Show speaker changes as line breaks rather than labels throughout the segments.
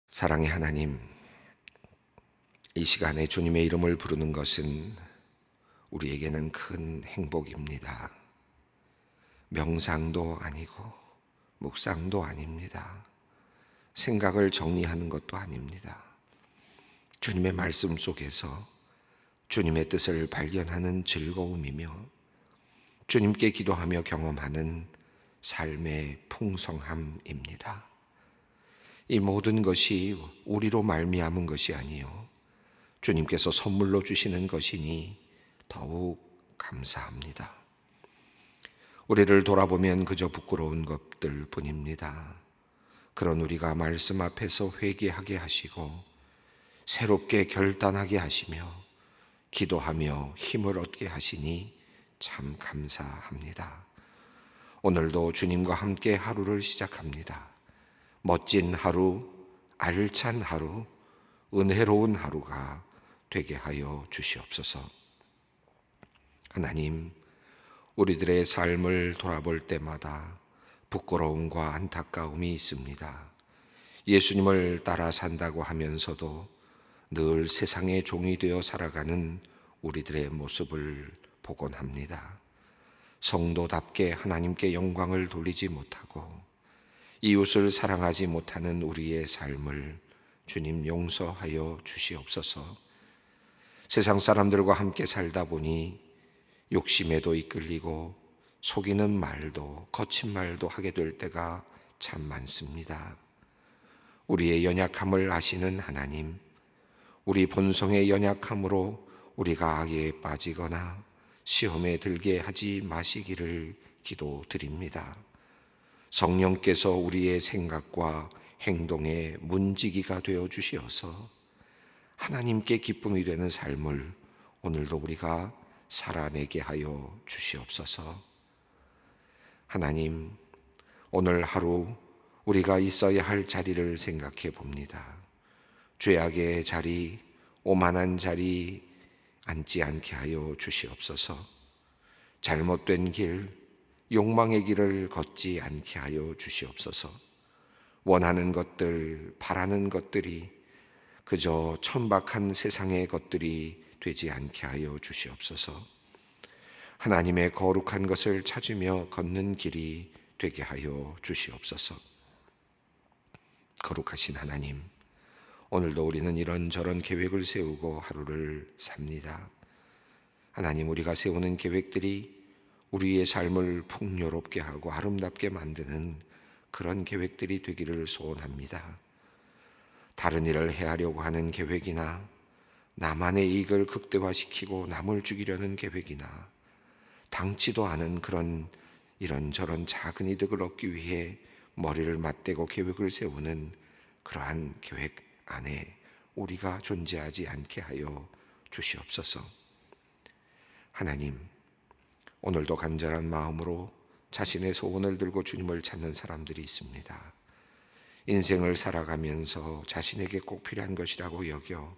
사랑의 하나님, 이 시간에 주님의 이름을 부르는 것은 우리에게는 큰 행복입니다. 명상도 아니고 묵상도 아닙니다. 생각을 정리하는 것도 아닙니다. 주님의 말씀 속에서 주님의 뜻을 발견하는 즐거움이며 주님께 기도하며 경험하는 삶의 풍성함입니다. 이 모든 것이 우리로 말미암은 것이 아니요 주님께서 선물로 주시는 것이니 더욱 감사합니다. 우리를 돌아보면 그저 부끄러운 것들 뿐입니다. 그런 우리가 말씀 앞에서 회개하게 하시고 새롭게 결단하게 하시며 기도하며 힘을 얻게 하시니 참 감사합니다. 오늘도 주님과 함께 하루를 시작합니다. 멋진 하루, 알찬 하루, 은혜로운 하루가 되게 하여 주시옵소서. 하나님, 우리들의 삶을 돌아볼 때마다 부끄러움과 안타까움이 있습니다. 예수님을 따라 산다고 하면서도 늘 세상의 종이 되어 살아가는 우리들의 모습을 보곤 합니다. 성도답게 하나님께 영광을 돌리지 못하고 이웃을 사랑하지 못하는 우리의 삶을 주님 용서하여 주시옵소서. 세상 사람들과 함께 살다 보니 욕심에도 이끌리고 속이는 말도 거친 말도 하게 될 때가 참 많습니다. 우리의 연약함을 아시는 하나님, 우리 본성의 연약함으로 우리가 악에 빠지거나 시험에 들게 하지 마시기를 기도드립니다. 성령께서 우리의 생각과 행동의 문지기가 되어 주시어서 하나님께 기쁨이 되는 삶을 오늘도 우리가 살아내게 하여 주시옵소서. 하나님, 오늘 하루 우리가 있어야 할 자리를 생각해 봅니다. 죄악의 자리, 오만한 자리 앉지 않게 하여 주시옵소서. 잘못된 길, 욕망의 길을 걷지 않게 하여 주시옵소서. 원하는 것들, 바라는 것들이 그저 천박한 세상의 것들이 되지 않게 하여 주시옵소서. 하나님의 거룩한 것을 찾으며 걷는 길이 되게 하여 주시옵소서. 거룩하신 하나님, 오늘도 우리는 이런저런 계획을 세우고 하루를 삽니다. 하나님, 우리가 세우는 계획들이 우리의 삶을 풍요롭게 하고 아름답게 만드는 그런 계획들이 되기를 소원합니다. 다른 일을 해하려고 하는 계획이나 나만의 이익을 극대화시키고 남을 죽이려는 계획이나 당치도 않은 그런 이런저런 작은 이득을 얻기 위해 머리를 맞대고 계획을 세우는 그러한 계획 안에 우리가 존재하지 않게 하여 주시옵소서. 하나님, 오늘도 간절한 마음으로 자신의 소원을 들고 주님을 찾는 사람들이 있습니다. 인생을 살아가면서 자신에게 꼭 필요한 것이라고 여겨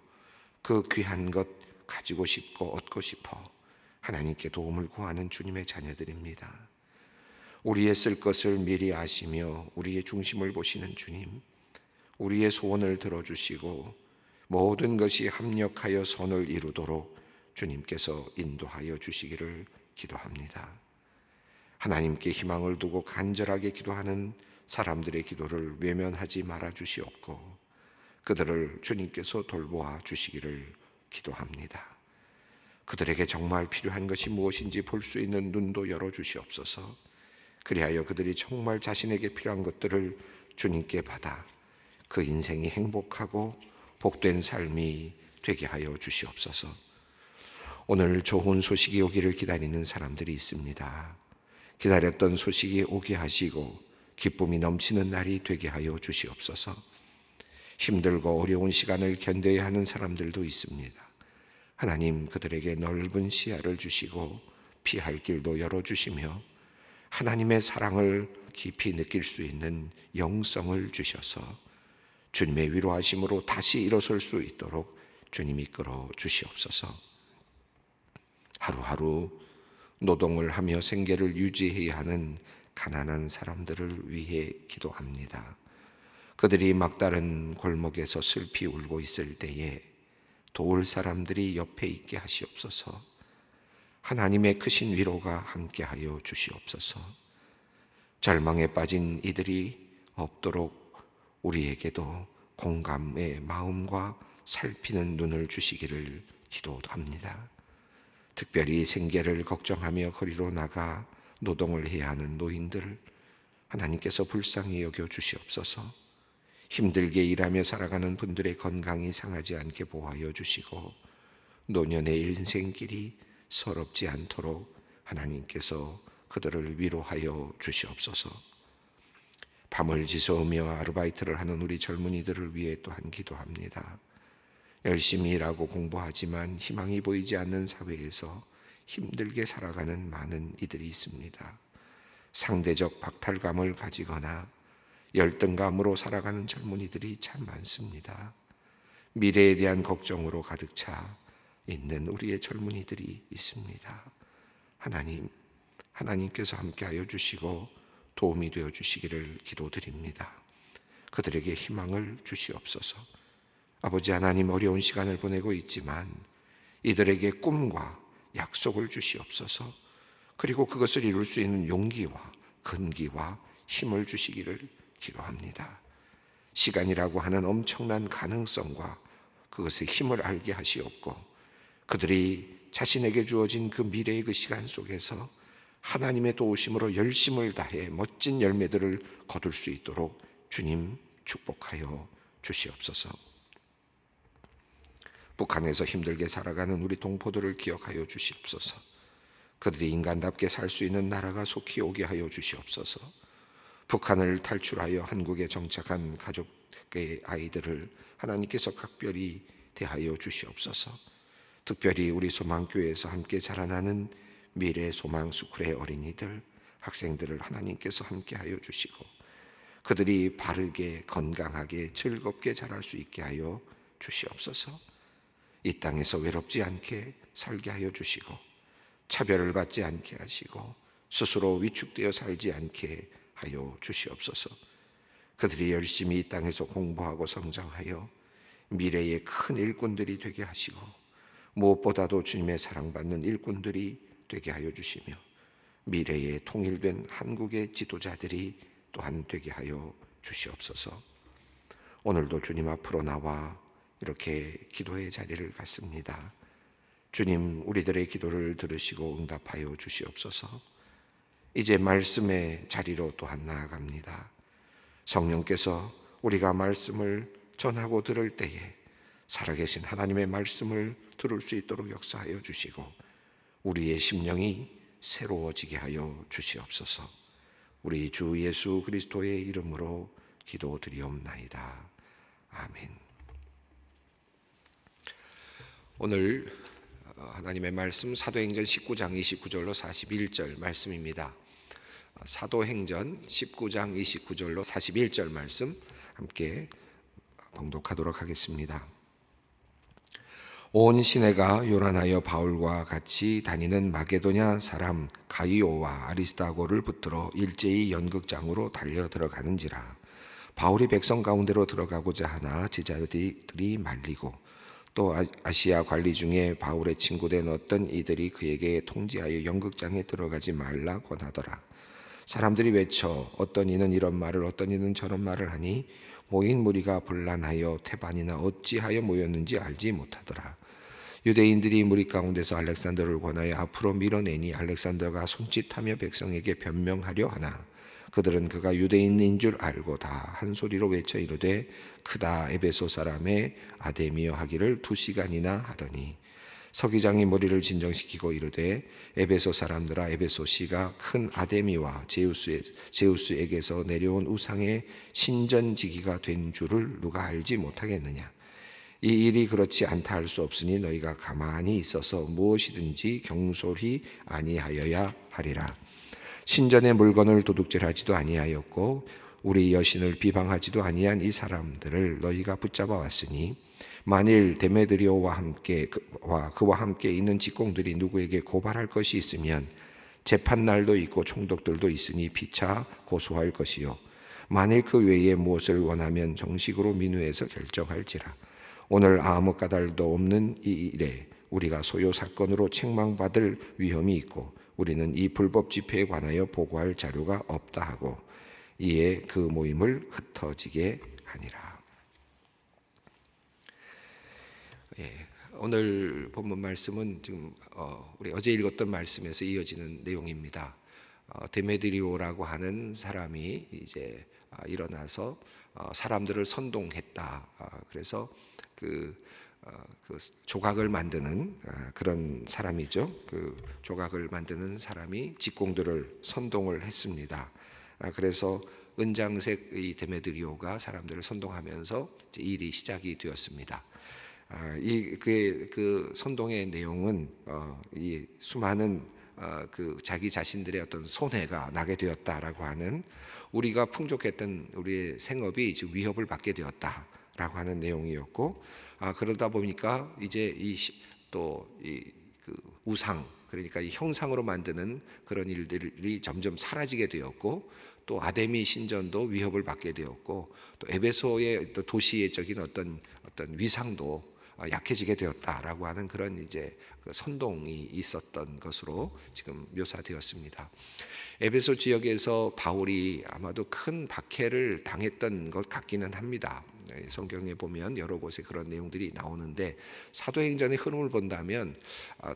그 귀한 것 가지고 싶고 얻고 싶어 하나님께 도움을 구하는 주님의 자녀들입니다. 우리의 쓸 것을 미리 아시며 우리의 중심을 보시는 주님, 우리의 소원을 들어주시고 모든 것이 합력하여 선을 이루도록 주님께서 인도하여 주시기를 기도합니다. 하나님께 희망을 두고 간절하게 기도하는 사람들의 기도를 외면하지 말아 주시옵고 그들을 주님께서 돌보아 주시기를 기도합니다. 그들에게 정말 필요한 것이 무엇인지 볼 수 있는 눈도 열어 주시옵소서. 그리하여 그들이 정말 자신에게 필요한 것들을 주님께 받아 그 인생이 행복하고 복된 삶이 되게 하여 주시옵소서. 오늘 좋은 소식이 오기를 기다리는 사람들이 있습니다. 기다렸던 소식이 오게 하시고 기쁨이 넘치는 날이 되게 하여 주시옵소서. 힘들고 어려운 시간을 견뎌야 하는 사람들도 있습니다. 하나님, 그들에게 넓은 시야를 주시고 피할 길도 열어주시며 하나님의 사랑을 깊이 느낄 수 있는 영성을 주셔서 주님의 위로하심으로 다시 일어설 수 있도록 주님 이끌어 주시옵소서. 하루하루 노동을 하며 생계를 유지해야 하는 가난한 사람들을 위해 기도합니다. 그들이 막다른 골목에서 슬피 울고 있을 때에 도울 사람들이 옆에 있게 하시옵소서. 하나님의 크신 위로가 함께하여 주시옵소서. 절망에 빠진 이들이 없도록 우리에게도 공감의 마음과 살피는 눈을 주시기를 기도합니다. 특별히 생계를 걱정하며 거리로 나가 노동을 해야 하는 노인들, 하나님께서 불쌍히 여겨 주시옵소서. 힘들게 일하며 살아가는 분들의 건강이 상하지 않게 보호하여 주시고 노년의 인생길이 서럽지 않도록 하나님께서 그들을 위로하여 주시옵소서. 밤을 지새우며 아르바이트를 하는 우리 젊은이들을 위해 또한 기도합니다. 열심히 일하고 공부하지만 희망이 보이지 않는 사회에서 힘들게 살아가는 많은 이들이 있습니다. 상대적 박탈감을 가지거나 열등감으로 살아가는 젊은이들이 참 많습니다. 미래에 대한 걱정으로 가득 차 있는 우리의 젊은이들이 있습니다. 하나님께서 함께하여 주시고 도움이 되어 주시기를 기도드립니다. 그들에게 희망을 주시옵소서. 아버지 하나님, 어려운 시간을 보내고 있지만 이들에게 꿈과 약속을 주시옵소서. 그리고 그것을 이룰 수 있는 용기와 근기와 힘을 주시기를 기도합니다. 시간이라고 하는 엄청난 가능성과 그것의 힘을 알게 하시옵고 그들이 자신에게 주어진 그 미래의 그 시간 속에서 하나님의 도우심으로 열심을 다해 멋진 열매들을 거둘 수 있도록 주님 축복하여 주시옵소서. 북한에서 힘들게 살아가는 우리 동포들을 기억하여 주시옵소서. 그들이 인간답게 살 수 있는 나라가 속히 오게 하여 주시옵소서. 북한을 탈출하여 한국에 정착한 가족의 아이들을 하나님께서 각별히 대하여 주시옵소서. 특별히 우리 소망교회에서 함께 자라나는 미래 소망 스쿨의 어린이들, 학생들을 하나님께서 함께하여 주시고 그들이 바르게 건강하게 즐겁게 자랄 수 있게 하여 주시옵소서. 이 땅에서 외롭지 않게 살게 하여 주시고 차별을 받지 않게 하시고 스스로 위축되어 살지 않게 하여 주시옵소서. 그들이 열심히 이 땅에서 공부하고 성장하여 미래의 큰 일꾼들이 되게 하시고 무엇보다도 주님의 사랑받는 일꾼들이 되게 하여 주시며 미래에 통일된 한국의 지도자들이 또한 되게 하여 주시옵소서. 오늘도 주님 앞으로 나와 이렇게 기도의 자리를 갖습니다. 주님, 우리들의 기도를 들으시고 응답하여 주시옵소서. 이제 말씀의 자리로 또한 나아갑니다. 성령께서 우리가 말씀을 전하고 들을 때에 살아계신 하나님의 말씀을 들을 수 있도록 역사하여 주시고 우리의 심령이 새로워지게 하여 주시옵소서. 우리 주 예수 그리스도의 이름으로 기도드리옵나이다. 아멘. 오늘 하나님의 말씀 사도행전 19장 29절로 41절 말씀입니다. 사도행전 19장 29절로 41절 말씀 함께 봉독하도록 하겠습니다. 온 시내가 요란하여 바울과 같이 다니는 마게도냐 사람 가이오와 아리스다고를 붙들어 일제히 연극장으로 달려 들어가는지라. 바울이 백성 가운데로 들어가고자 하나 제자들이 말리고 또 아시아 관리 중에 바울의 친구된 어떤 이들이 그에게 통지하여 연극장에 들어가지 말라 권하더라. 사람들이 외쳐 어떤 이는 이런 말을 어떤 이는 저런 말을 하니 모인 무리가 분란하여 태반이나 어찌하여 모였는지 알지 못하더라. 유대인들이 무리 가운데서 알렉산더를 권하여 앞으로 밀어내니 알렉산더가 손짓하며 백성에게 변명하려 하나 그들은 그가 유대인인 줄 알고 다 한 소리로 외쳐 이르되 크다 에베소 사람의 아데미여 하기를 2시간이나 하더니 서기장이 머리를 진정시키고 이르되 에베소 사람들아 에베소시가 큰 아데미와 제우스에게서 내려온 우상의 신전지기가 된 줄을 누가 알지 못하겠느냐. 이 일이 그렇지 않다 할 수 없으니 너희가 가만히 있어서 무엇이든지 경솔히 아니하여야 하리라. 신전의 물건을 도둑질하지도 아니하였고 우리 여신을 비방하지도 아니한 이 사람들을 너희가 붙잡아 왔으니 만일 데메드리오와 그와 함께 있는 직공들이 누구에게 고발할 것이 있으면 재판날도 있고 총독들도 있으니 피차 고소할 것이요 만일 그 외에 무엇을 원하면 정식으로 민회에서 결정할지라. 오늘 아무 까닭도 없는 이 일에 우리가 소요 사건으로 책망받을 위험이 있고 우리는 이 불법 집회에 관하여 보고할 자료가 없다 하고 이에 그 모임을 흩어지게 하니라. 오늘 본문 말씀은 지금 우리 어제 읽었던 말씀에서 이어지는 내용입니다. 데메드리오라고 하는 사람이 이제 일어나서 사람들을 선동했다. 그래서 그 조각을 만드는 그런 사람이죠. 그 조각을 만드는 사람이 직공들을 선동을 했습니다. 그래서 은장색 이 데메드리오가 사람들을 선동하면서 이제 일이 시작이 되었습니다. 그 선동의 내용은 이 수많은 그 자기 자신들의 어떤 손해가 나게 되었다라고 하는, 우리가 풍족했던 우리의 생업이 지금 위협을 받게 되었다라고 하는 내용이었고, 그러다 보니까 이제 그 우상, 그러니까 이 형상으로 만드는 그런 일들이 점점 사라지게 되었고, 또 아데미 신전도 위협을 받게 되었고, 또 에베소의 또 도시적인 어떤 위상도 약해지게 되었다라고 하는 그런 이제 그 선동이 있었던 것으로 지금 묘사되었습니다. 에베소 지역에서 바울이 아마도 큰 박해를 당했던 것 같기는 합니다. 성경에 보면 여러 곳에 그런 내용들이 나오는데, 사도행전의 흐름을 본다면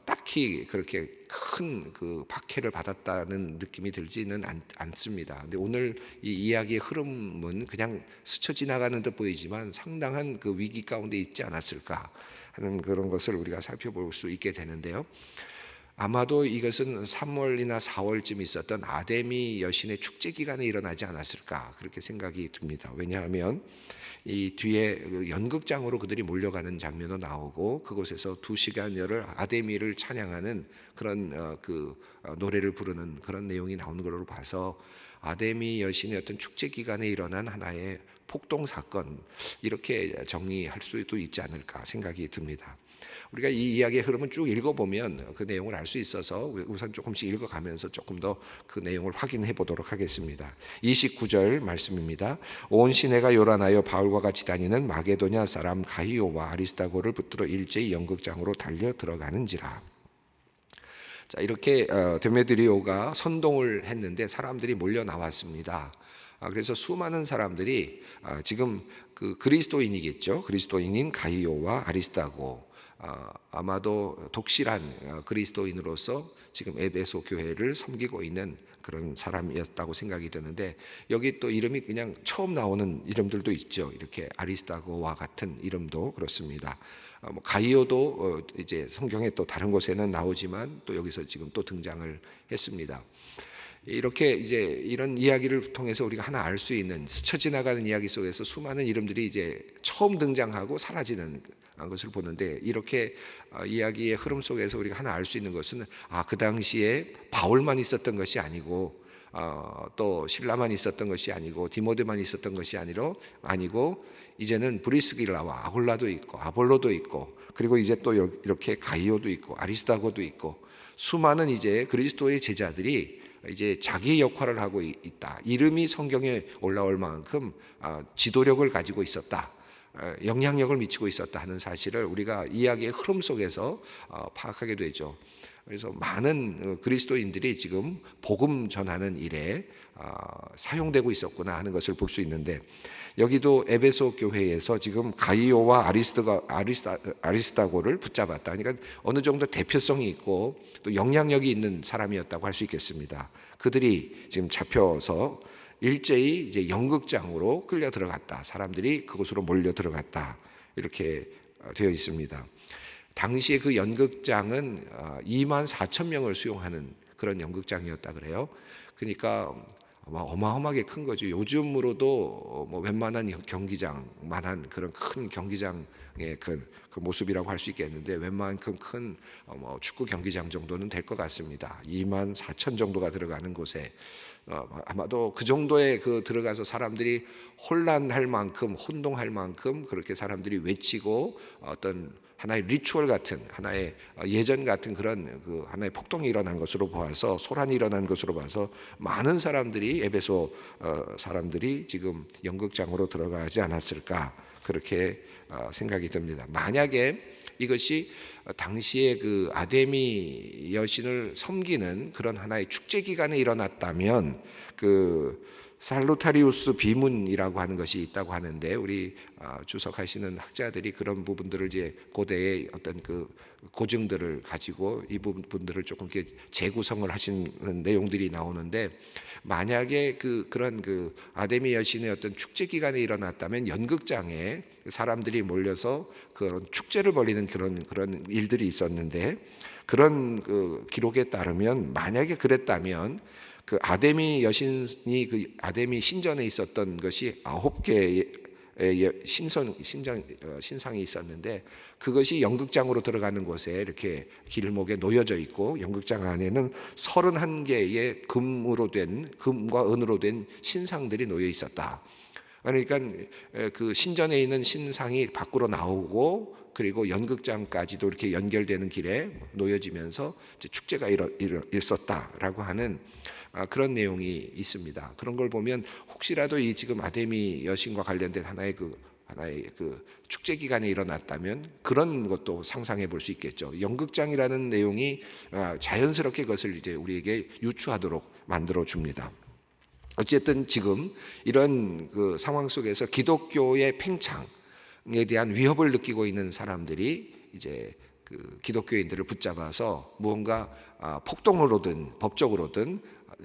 딱히 그렇게 큰 그 박해를 받았다는 느낌이 들지는 않습니다. 근데 오늘 이 이야기의 흐름은 그냥 스쳐 지나가는 듯 보이지만 상당한 그 위기 가운데 있지 않았을까 하는 그런 것을 우리가 살펴볼 수 있게 되는데요. 아마도 이것은 3월이나 4월쯤 있었던 아데미 여신의 축제 기간에 일어나지 않았을까 그렇게 생각이 듭니다. 왜냐하면 이 뒤에 연극장으로 그들이 몰려가는 장면도 나오고, 그곳에서 2시간여를 아데미를 찬양하는 그런 노래를 부르는 그런 내용이 나오는 걸로 봐서 아데미 여신의 어떤 축제 기간에 일어난 하나의 폭동 사건, 이렇게 정리할 수도 있지 않을까 생각이 듭니다. 우리가 이 이야기의 흐름을 쭉 읽어보면 그 내용을 알 수 있어서 우선 조금씩 읽어가면서 조금 더 그 내용을 확인해 보도록 하겠습니다. 29절 말씀입니다. 온 시내가 요란하여 바울과 같이 다니는 마게도냐 사람 가이오와 아리스다고를 붙들어 일제히 연극장으로 달려 들어가는지라. 자, 이렇게 데메드리오가 선동을 했는데 사람들이 몰려 나왔습니다. 그래서 수많은 사람들이 지금 그 그리스도인이겠죠. 그리스도인인 가이오와 아리스다고, 아마도 독실한 그리스도인으로서 지금 에베소 교회를 섬기고 있는 그런 사람이었다고 생각이 드는데, 여기 또 이름이 그냥 처음 나오는 이름들도 있죠. 이렇게 아리스다고와 같은 이름도 그렇습니다. 가이오도 이제 성경에 또 다른 곳에는 나오지만 또 여기서 지금 또 등장을 했습니다. 이렇게 이제 이런 이야기를 통해서 우리가 하나 알 수 있는, 스쳐 지나가는 이야기 속에서 수많은 이름들이 이제 처음 등장하고 사라지는 것을 보는데, 이렇게 이야기의 흐름 속에서 우리가 하나 알 수 있는 것은 그 당시에 바울만 있었던 것이 아니고 또 신라만 있었던 것이 아니고 디모데만 있었던 것이 아니고 이제는 브리스길라와 아굴라도 있고 아볼로도 있고, 그리고 이제 또 이렇게 가이오도 있고 아리스다고도 있고, 수많은 이제 그리스도의 제자들이 이제 자기의 역할을 하고 있다. 이름이 성경에 올라올 만큼 지도력을 가지고 있었다, 영향력을 미치고 있었다 하는 사실을 우리가 이야기의 흐름 속에서 파악하게 되죠. 그래서 많은 그리스도인들이 지금 복음 전하는 일에 사용되고 있었구나 하는 것을 볼 수 있는데, 여기도 에베소 교회에서 지금 가이오와 아리스다고를 붙잡았다. 그러니까 어느 정도 대표성이 있고 또 영향력이 있는 사람이었다고 할 수 있겠습니다. 그들이 지금 잡혀서 일제히 이제 연극장으로 끌려 들어갔다. 사람들이 그곳으로 몰려 들어갔다. 이렇게 되어 있습니다. 당시에 그 연극장은 2만 4천 명을 수용하는 그런 연극장이었다 그래요. 그러니까 어마어마하게 큰 거죠. 요즘으로도 뭐 웬만한 경기장만한 그런 큰 경기장의 그 모습이라고 할 수 있겠는데, 웬만큼 큰 축구 경기장 정도는 될 것 같습니다. 2만 4천 정도가 들어가는 곳에 아마도 그 정도의 들어가서 사람들이 혼란할 만큼, 혼동할 만큼 그렇게 사람들이 외치고 어떤 하나의 리추얼 같은, 하나의 예전 같은 그런 하나의 폭동이 일어난 것으로 보아서, 소란이 일어난 것으로 봐서 많은 사람들이 사람들이 에베소 사람들이 지금 연극장으로 들어가지 않았을까 그렇게 생각이 듭니다. 만약에 이것이 당시에 그 아데미 여신을 섬기는 그런 하나의 축제 기간에 일어났다면 그 살루타리우스 비문이라고 하는 것이 있다고 하는데 우리 주석하시는 학자들이 그런 부분들을 이제 고대의 어떤 그 고증들을 가지고 이 부분들을 조금 이렇게 재구성을 하시는 내용들이 나오는데 만약에 그런 아데미 여신의 어떤 축제 기간에 일어났다면 연극장에 사람들이 몰려서 그런 축제를 벌이는 그런 일들이 있었는데 그런 그 기록에 따르면 만약에 그랬다면 그 아데미 여신이 그 아데미 신전에 있었던 것이 9개의 신상이 있었는데 그것이 연극장으로 들어가는 곳에 이렇게 길목에 놓여져 있고 연극장 안에는 31개의 금과 은으로 된 신상들이 놓여 있었다. 그러니까 그 신전에 있는 신상이 밖으로 나오고 그리고 연극장까지도 이렇게 연결되는 길에 놓여지면서 축제가 있었다라고 하는 그런 내용이 있습니다. 그런 걸 보면 혹시라도 이 지금 아데미 여신과 관련된 하나의 그 축제 기간에 일어났다면 그런 것도 상상해 볼 수 있겠죠. 연극장이라는 내용이 자연스럽게 그것을 이제 우리에게 유추하도록 만들어 줍니다. 어쨌든 지금 이런 그 상황 속에서 기독교의 팽창에 대한 위협을 느끼고 있는 사람들이 이제 그 기독교인들을 붙잡아서 무언가 폭동으로든 법적으로든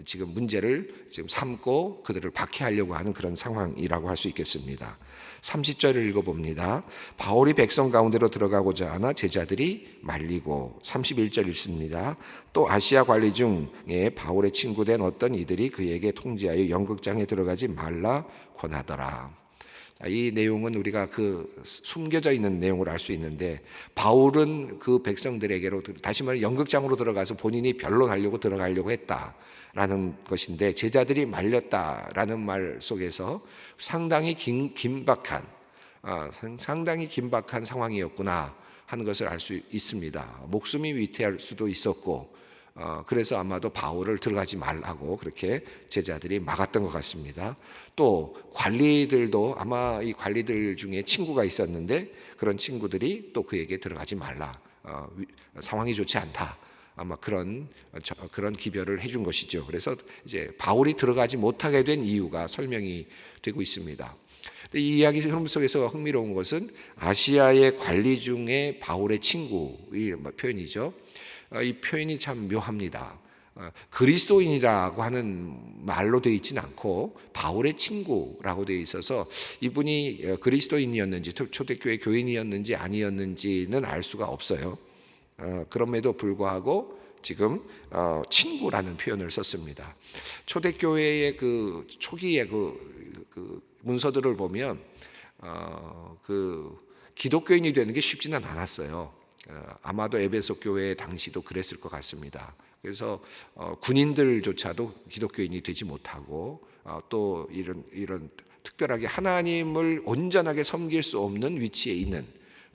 지금 문제를 지금 삼고 그들을 박해하려고 하는 그런 상황이라고 할 수 있겠습니다. 30절을 읽어봅니다. 바울이 백성 가운데로 들어가고자 하나 제자들이 말리고 31절 읽습니다. 또 아시아 관리 중에 바울의 친구된 어떤 이들이 그에게 통지하여 연극장에 들어가지 말라 권하더라. 이 내용은 우리가 그 숨겨져 있는 내용을 알 수 있는데 바울은 그 백성들에게로 다시 말해 연극장으로 들어가서 본인이 변론하려고 들어가려고 했다라는 것인데 제자들이 말렸다라는 말 속에서 상당히 긴박한 상황이었구나 하는 것을 알 수 있습니다. 목숨이 위태할 수도 있었고 그래서 아마도 바울을 들어가지 말라고 그렇게 제자들이 막았던 것 같습니다. 또 관리들도 아마 이 관리들 중에 친구가 있었는데 그런 친구들이 또 그에게 들어가지 말라, 상황이 좋지 않다. 아마 그런 기별을 해준 것이죠. 그래서 이제 바울이 들어가지 못하게 된 이유가 설명이 되고 있습니다. 이 이야기 흐름 속에서 흥미로운 것은 아시아의 관리 중에 바울의 친구 이 표현이죠. 이 표현이 참 묘합니다. 그리스도인이라고 하는 말로 되어 있지는 않고 바울의 친구라고 되어 있어서 이분이 그리스도인이었는지 초대교회 교인이었는지 아니었는지는 알 수가 없어요. 그럼에도 불구하고 지금 친구라는 표현을 썼습니다. 초대교회의 그 초기의 그 문서들을 보면 그 기독교인이 되는 게 쉽지는 않았어요. 아마도 에베소 교회 당시도 그랬을 것 같습니다. 그래서 군인들조차도 기독교인이 되지 못하고 또 이런 특별하게 하나님을 온전하게 섬길 수 없는 위치에 있는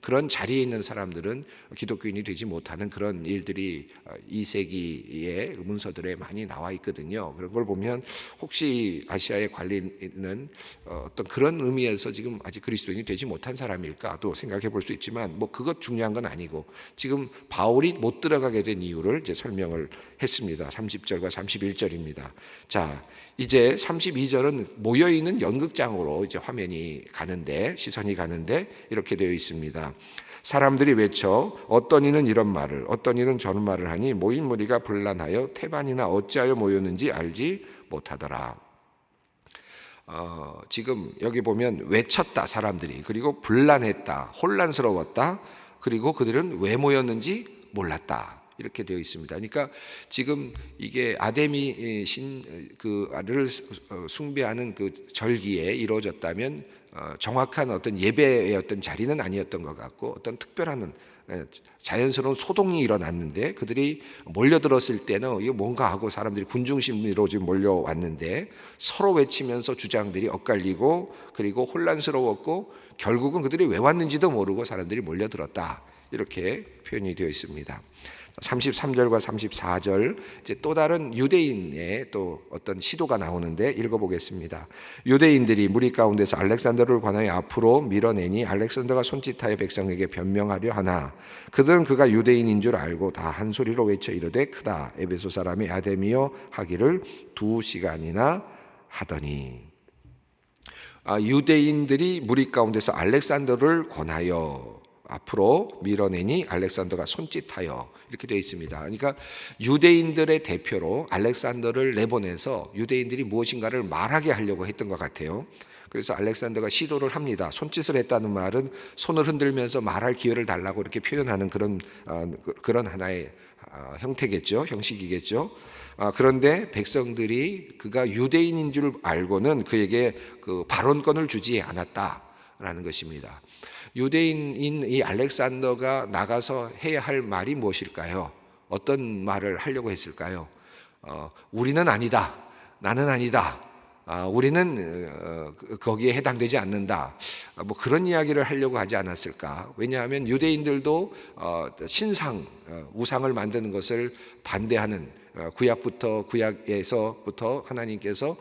그런 자리에 있는 사람들은 기독교인이 되지 못하는 그런 일들이 2세기의 문서들에 많이 나와 있거든요. 그런 걸 보면 혹시 아시아의 관리는 어떤 그런 의미에서 지금 아직 그리스도인이 되지 못한 사람일까도 생각해 볼 수 있지만 뭐 그것 중요한 건 아니고 지금 바울이 못 들어가게 된 이유를 이제 설명을 했습니다. 30절과 31절입니다. 자, 이제 32절은 모여있는 연극장으로 이제 화면이 가는데 시선이 가는데 이렇게 되어 있습니다. 사람들이 외쳐 어떤 이는 이런 말을 어떤 이는 저런 말을 하니 모인 무리가 분란하여 태반이나 어찌하여 모였는지 알지 못하더라. 지금 여기 보면 외쳤다 사람들이 그리고 분란했다 혼란스러웠다 그리고 그들은 왜 모였는지 몰랐다. 이렇게 되어 있습니다. 그러니까 지금 이게 아데미 신을 숭배하는 그 절기에 이루어졌다면 정확한 어떤 예배의 어떤 자리는 아니었던 것 같고 어떤 특별한 자연스러운 소동이 일어났는데 그들이 몰려들었을 때는 이거 뭔가 하고 사람들이 군중심리로 지금 몰려왔는데 서로 외치면서 주장들이 엇갈리고 그리고 혼란스러웠고 결국은 그들이 왜 왔는지도 모르고 사람들이 몰려들었다. 이렇게 표현이 되어 있습니다. 33절과 34절 이제 또 다른 유대인의 또 어떤 시도가 나오는데 읽어보겠습니다. 유대인들이 무리 가운데서 알렉산더를 관하여 앞으로 밀어내니 알렉산더가 손짓하여 백성에게 변명하려 하나 그들은 그가 유대인인 줄 알고 다 한 소리로 외쳐 이르되 크다 에베소 사람이 아데미여 하기를 2시간이나 하더니. 유대인들이 무리 가운데서 알렉산더를 권하여 앞으로 밀어내니 알렉산더가 손짓하여 이렇게 되어 있습니다. 그러니까 유대인들의 대표로 알렉산더를 내보내서 유대인들이 무엇인가를 말하게 하려고 했던 것 같아요. 그래서 알렉산더가 시도를 합니다. 손짓을 했다는 말은 손을 흔들면서 말할 기회를 달라고 이렇게 표현하는 그런 하나의 형태겠죠, 형식이겠죠. 그런데 백성들이 그가 유대인인 줄 알고는 그에게 그 발언권을 주지 않았다라는 것입니다. 유대인인 이 알렉산더가 나가서 해야 할 말이 무엇일까요? 어떤 말을 하려고 했을까요? 우리는 아니다. 나는 아니다. 우리는 거기에 해당되지 않는다. 뭐 그런 이야기를 하려고 하지 않았을까? 왜냐하면 유대인들도 신상, 우상을 만드는 것을 반대하는 구약에서부터 하나님께서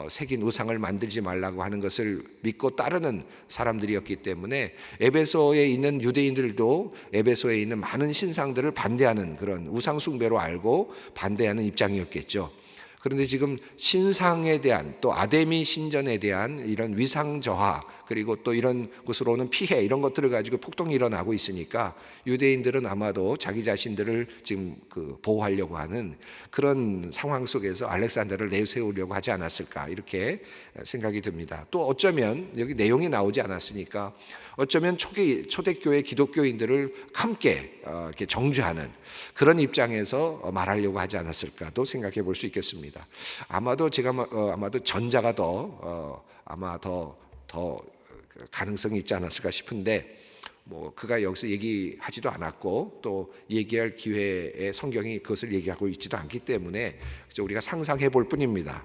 새긴 우상을 만들지 말라고 하는 것을 믿고 따르는 사람들이었기 때문에 에베소에 있는 유대인들도 에베소에 있는 많은 신상들을 반대하는 그런 우상 숭배로 알고 반대하는 입장이었겠죠. 그런데 지금 신상에 대한 또 아데미 신전에 대한 이런 위상 저하 그리고 또 이런 것으로 오는 피해 이런 것들을 가지고 폭동이 일어나고 있으니까 유대인들은 아마도 자기 자신들을 지금 보호하려고 하는 그런 상황 속에서 알렉산더를 내세우려고 하지 않았을까 이렇게 생각이 듭니다. 또 어쩌면 여기 내용이 나오지 않았으니까 어쩌면 초대교회 기독교인들을 함께 이렇게 정죄하는 그런 입장에서 말하려고 하지 않았을까도 생각해 볼 수 있겠습니다. 아마도 아마도 전자가 아마 더 가능성이 있지 않았을까 싶은데 뭐 그가 여기서 얘기하지도 않았고 또 얘기할 기회에 성경이 그것을 얘기하고 있지도 않기 때문에 우리가 상상해 볼 뿐입니다.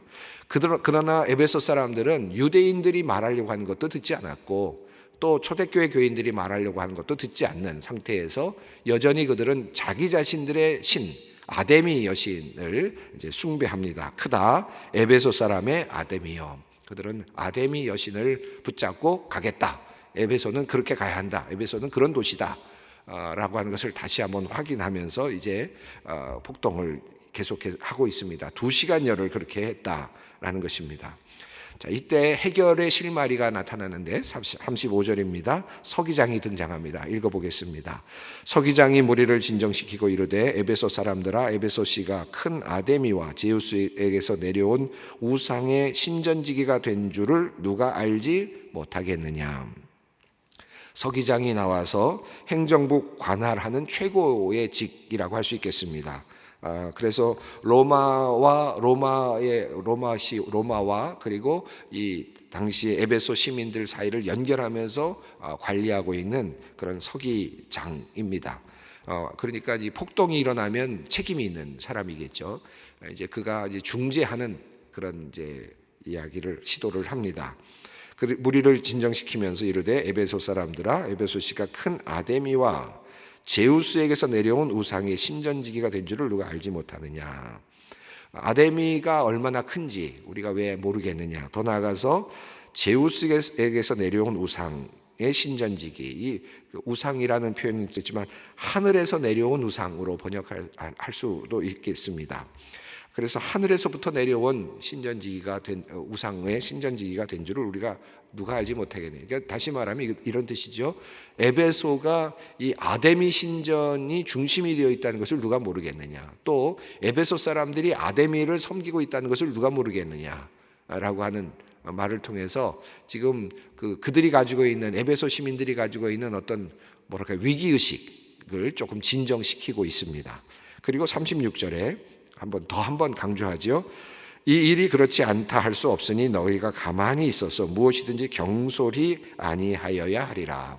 그러나 에베소 사람들은 유대인들이 말하려고 하는 것도 듣지 않았고 또 초대교회 교인들이 말하려고 하는 것도 듣지 않는 상태에서 여전히 그들은 자기 자신들의 신 아데미 여신을 이제 숭배합니다. 크다 에베소 사람의 아데미여. 그들은 아데미 여신을 붙잡고 가겠다. 에베소는 그렇게 가야 한다. 에베소는 그런 도시다. 라고 하는 것을 다시 한번 확인하면서 이제 폭동을 계속하고 있습니다. 2시간여를 그렇게 했다라는 것입니다. 자, 이때 해결의 실마리가 나타나는데 35절입니다. 서기장이 등장합니다. 읽어보겠습니다. 서기장이 무리를 진정시키고 이르되 에베소 사람들아 에베소시가 큰 아데미와 제우스에게서 내려온 우상의 신전지기가 된 줄을 누가 알지 못하겠느냐. 서기장이 나와서 행정부 관할하는 최고의 직이라고 할 수 있겠습니다. 그래서 로마와 그리고 이 당시 에베소 시민들 사이를 연결하면서 관리하고 있는 그런 서기장입니다. 그러니까 이 폭동이 일어나면 책임이 있는 사람이겠죠. 이제 그가 이제 중재하는 그런 이제 이야기를 시도를 합니다. 무리를 진정시키면서 이르되 에베소 사람들아 에베소시가 큰 아데미와 제우스에게서 내려온 우상의 신전지기가 된 줄을 누가 알지 못하느냐. 아데미가 얼마나 큰지 우리가 왜 모르겠느냐. 더 나아가서 제우스에게서 내려온 우상의 신전지기, 이 우상이라는 표현은 있지만 하늘에서 내려온 우상으로 번역할 수도 있겠습니다. 그래서 하늘에서부터 내려온 우상의 신전지기가 된 줄을 우리가 누가 알지 못하겠네요. 그러니까 다시 말하면 이런 뜻이죠. 에베소가 이 아데미 신전이 중심이 되어 있다는 것을 누가 모르겠느냐. 또 에베소 사람들이 아데미를 섬기고 있다는 것을 누가 모르겠느냐라고 하는 말을 통해서 지금 그들이 가지고 있는 에베소 시민들이 가지고 있는 어떤 위기 의식을 조금 진정시키고 있습니다. 그리고 36절에 한 번 강조하죠. 이 일이 그렇지 않다 할 수 없으니 너희가 가만히 있어서 무엇이든지 경솔히 아니하여야 하리라.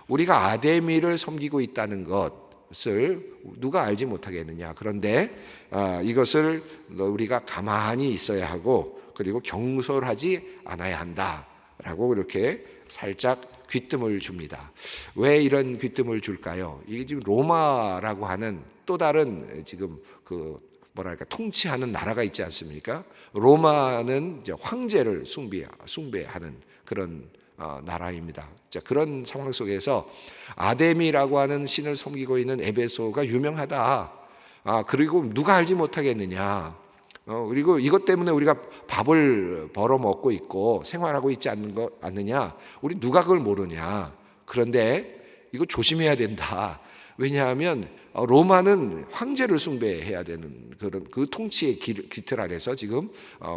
우리가 아데미를 섬기고 있다는 것을 누가 알지 못하겠느냐. 그런데 이것을 우리가 가만히 있어야 하고 그리고 경솔하지 않아야 한다라고 그렇게 살짝 귀뜸을 줍니다. 왜 이런 귀뜸을 줄까요? 이게 지금 로마라고 하는 또 다른 지금 그 뭐랄까 통치하는 나라가 있지 않습니까? 로마는 이제 황제를 숭배하는 그런 나라입니다. 자, 그런 상황 속에서 아데미라고 하는 신을 섬기고 있는 에베소가 유명하다. 그리고 누가 알지 못하겠느냐? 그리고 이것 때문에 우리가 밥을 벌어 먹고 있고 생활하고 있지 않느냐? 우리 누가 그걸 모르냐? 그런데 이거 조심해야 된다. 왜냐하면 로마는 황제를 숭배해야 되는 그런 그 통치의 기틀 아래서 지금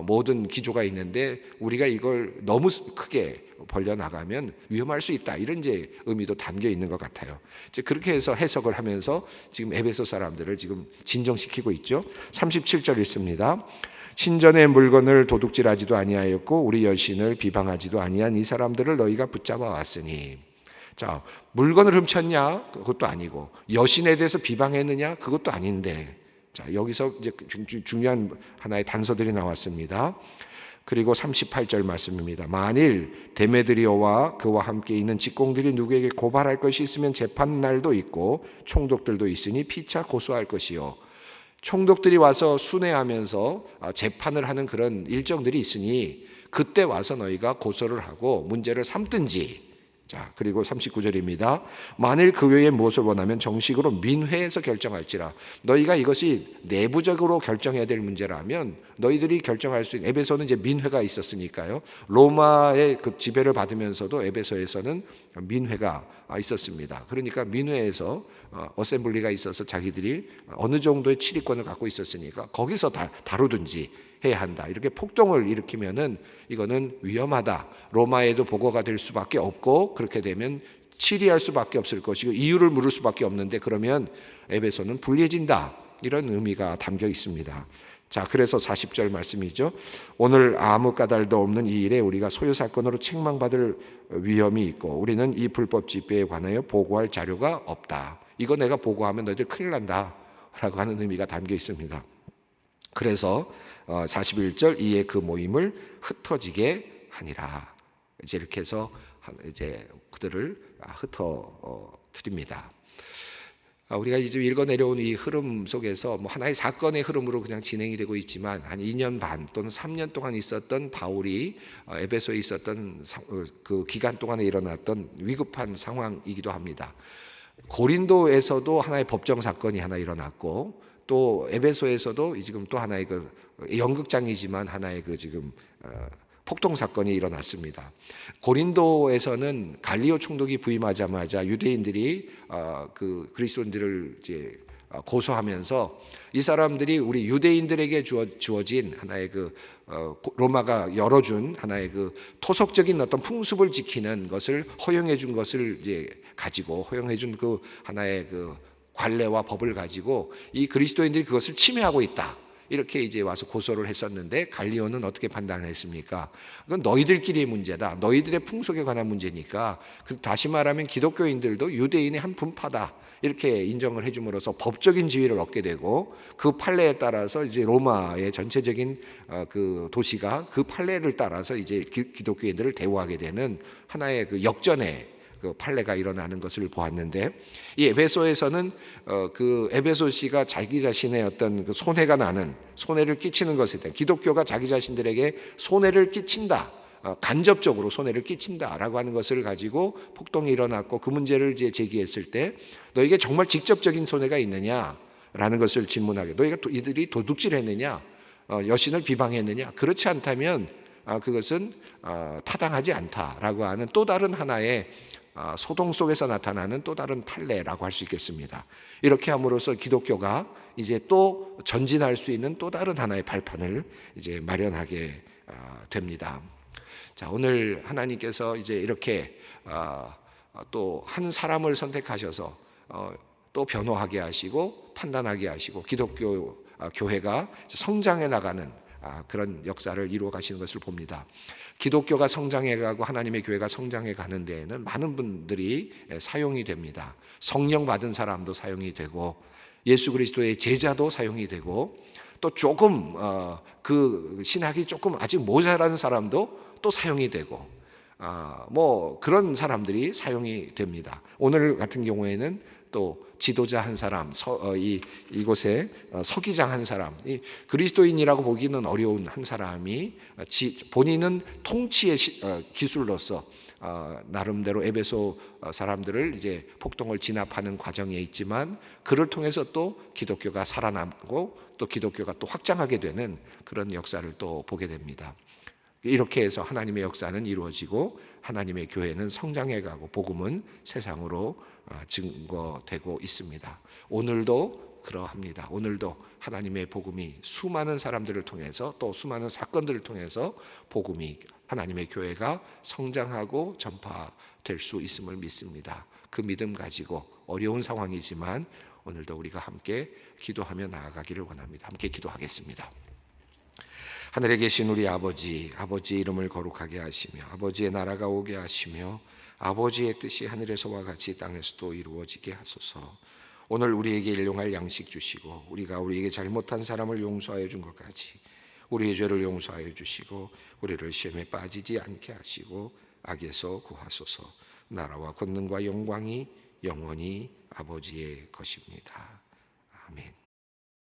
모든 기조가 있는데 우리가 이걸 너무 크게 벌려나가면 위험할 수 있다, 이런 이제 의미도 담겨 있는 것 같아요. 이제 그렇게 해서 해석을 하면서 지금 에베소 사람들을 지금 진정시키고 있죠. 37절 읽습니다. 신전의 물건을 도둑질하지도 아니하였고 우리 여신을 비방하지도 아니한 이 사람들을 너희가 붙잡아 왔으니. 자, 물건을 훔쳤냐? 그것도 아니고, 여신에 대해서 비방했느냐? 그것도 아닌데. 자, 여기서 이제 중요한 하나의 단서들이 나왔습니다. 그리고 38절 말씀입니다. 만일 데메드리오와 그와 함께 있는 직공들이 누구에게 고발할 것이 있으면 재판 날도 있고 총독들도 있으니 피차 고소할 것이요. 총독들이 와서 순회하면서 재판을 하는 그런 일정들이 있으니 그때 와서 너희가 고소를 하고 문제를 삼든지. 자, 그리고 39절입니다. 만일 그 외에 무엇을 원하면 정식으로 민회에서 결정할지라. 너희가 이것이 내부적으로 결정해야 될 문제라면 너희들이 결정할 수 있는, 에베소는 이제 민회가 있었으니까요. 로마의 그 지배를 받으면서도 에베소에서는 민회가 있었습니다. 그러니까 민회에서 어셈블리가 있어서 자기들이 어느 정도의 치리권을 갖고 있었으니까 거기서 다루든지 해야 한다. 이렇게 폭동을 일으키면은 이거는 위험하다. 로마에도 보고가 될 수밖에 없고 그렇게 되면 치리할 수밖에 없을 것이고 이유를 물을 수밖에 없는데 그러면 에베소는 불리해진다. 이런 의미가 담겨 있습니다. 자, 그래서 40절 말씀이죠. 오늘 아무 까닭도 없는 이 일에 우리가 소요 사건으로 책망받을 위험이 있고 우리는 이 불법 집회에 관하여 보고할 자료가 없다. 이거 내가 보고하면 너희들 큰일 난다 라고 하는 의미가 담겨 있습니다. 그래서 41절 이에 그 모임을 흩어지게 하니라. 이제 이렇게 해서 이제 그들을 흩어뜨립니다. 우리가 이제 읽어 내려온 이 흐름 속에서 뭐 하나의 사건의 흐름으로 그냥 진행이 되고 있지만 한 2년 반 또는 3년 동안 있었던 바울이 에베소에 있었던 그 기간 동안에 일어났던 위급한 상황이기도 합니다. 고린도에서도 하나의 법정 사건이 하나 일어났고 또 에베소에서도 지금 또 하나의 그 연극장이지만 하나의 그 지금 폭동 사건이 일어났습니다. 고린도에서는 갈리오 총독이 부임하자마자 유대인들이 그 그리스도인들을 이제 고소하면서 이 사람들이 우리 유대인들에게 주어진 하나의 그 로마가 열어준 하나의 그 토속적인 어떤 풍습을 지키는 것을 허용해 준 것을 이제 가지고 허용해 준 그 하나의 그 관례와 법을 가지고 이 그리스도인들이 그것을 침해하고 있다. 이렇게 이제 와서 고소를 했었는데 갈리오는 어떻게 판단했습니까? 그건 너희들끼리의 문제다. 너희들의 풍속에 관한 문제니까. 다시 말하면 기독교인들도 유대인의 한 분파다. 이렇게 인정을 해줌으로써 법적인 지위를 얻게 되고 그 판례에 따라서 이제 로마의 전체적인 그 도시가 그 판례를 따라서 이제 기독교인들을 대우하게 되는 하나의 그 역전의 그 판례가 일어나는 것을 보았는데 이 에베소에서는 그 에베소시가 자기 자신의 어떤 그 손해를 끼치는 것에 대한 기독교가 자기 자신들에게 손해를 끼친다. 간접적으로 손해를 끼친다라고 하는 것을 가지고 폭동이 일어났고 그 문제를 이제 제기했을 때 너에게 정말 직접적인 손해가 있느냐라는 것을 질문하게 너희가 이들이 도둑질했느냐 여신을 비방했느냐 그렇지 않다면 그것은 타당하지 않다라고 하는 또 다른 하나의 소동 속에서 나타나는 또 다른 판례라고 할 수 있겠습니다. 이렇게 함으로써 기독교가 이제 또 전진할 수 있는 또 다른 하나의 발판을 이제 마련하게 됩니다. 자, 오늘 하나님께서 이제 이렇게 또 한 사람을 선택하셔서 또 변호하게 하시고 판단하게 하시고 기독교 교회가 성장해 나가는 그런 역사를 이루어 가시는 것을 봅니다. 기독교가 성장해 가고 하나님의 교회가 성장해 가는 데에는 많은 분들이 사용이 됩니다. 성령 받은 사람도 사용이 되고 예수 그리스도의 제자도 사용이 되고 또 조금 그 신학이 조금 아직 모자라는 사람도 또 사용이 되고 뭐 그런 사람들이 사용이 됩니다. 오늘 같은 경우에는 또 지도자 한 사람, 이곳에 서기장 한 사람, 이 그리스도인이라고 보기는 어려운 한 사람이 본인은 통치의 기술로서 나름대로 에베소 사람들을 이제 폭동을 진압하는 과정에 있지만, 그를 통해서 또 기독교가 살아남고 또 기독교가 또 확장하게 되는 그런 역사를 또 보게 됩니다. 이렇게 해서 하나님의 역사는 이루어지고 하나님의 교회는 성장해가고 복음은 세상으로 증거되고 있습니다. 오늘도 그러합니다. 오늘도 하나님의 복음이 수많은 사람들을 통해서 또 수많은 사건들을 통해서 복음이, 하나님의 교회가 성장하고 전파될 수 있음을 믿습니다. 그 믿음 가지고 어려운 상황이지만 오늘도 우리가 함께 기도하며 나아가기를 원합니다. 함께 기도하겠습니다. 하늘에 계신 우리 아버지, 아버지의 이름을 거룩하게 하시며 아버지의 나라가 오게 하시며 아버지의 뜻이 하늘에서와 같이 땅에서도 이루어지게 하소서. 오늘 우리에게 일용할 양식 주시고 우리가 우리에게 잘못한 사람을 용서하여 준 것 같이 우리의 죄를 용서하여 주시고 우리를 시험에 빠지지 않게 하시고 악에서 구하소서. 나라와 권능과 영광이 영원히 아버지의 것입니다. 아멘.